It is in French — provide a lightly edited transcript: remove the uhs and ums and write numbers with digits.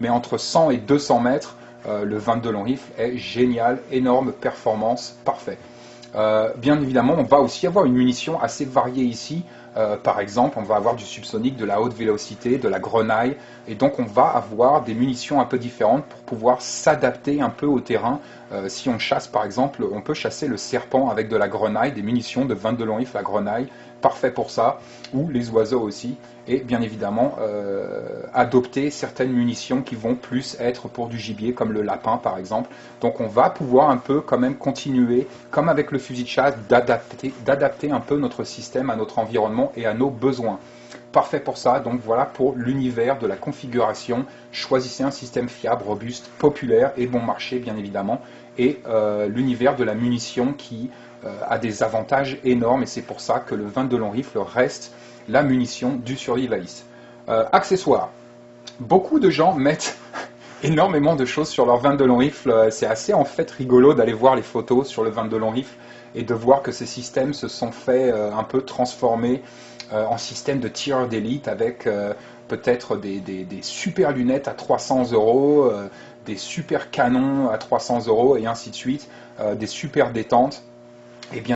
mais entre 100 et 200 mètres, le 22 long rifle est génial, énorme performance, parfait. Bien évidemment, on va aussi avoir une munition assez variée ici. Par exemple, on va avoir du subsonique, de la haute vélocité, de la grenaille, et donc on va avoir des munitions un peu différentes pour pouvoir s'adapter un peu au terrain. Si on chasse par exemple, on peut chasser le serpent avec de la grenaille, des munitions de 22 long rifle à grenaille, parfait pour ça, ou les oiseaux aussi, et bien évidemment adopter certaines munitions qui vont plus être pour du gibier, comme le lapin par exemple. Donc on va pouvoir un peu quand même continuer, comme avec le fusil de chasse, d'adapter un peu notre système à notre environnement et à nos besoins. Parfait pour ça, donc voilà pour l'univers de la configuration. Choisissez un système fiable, robuste, populaire et bon marché bien évidemment, et l'univers de la munition qui a des avantages énormes, et c'est pour ça que le 22 long rifle reste la munition du survivaliste. Accessoires. Beaucoup de gens mettent énormément de choses sur leur 22 long rifle. C'est assez en fait rigolo d'aller voir les photos sur le 22 long rifle et de voir que ces systèmes se sont fait un peu transformer en système de tireur d'élite avec peut-être des super lunettes à 300 euros, des super canons à 300 euros et ainsi de suite, des super détentes. Et bien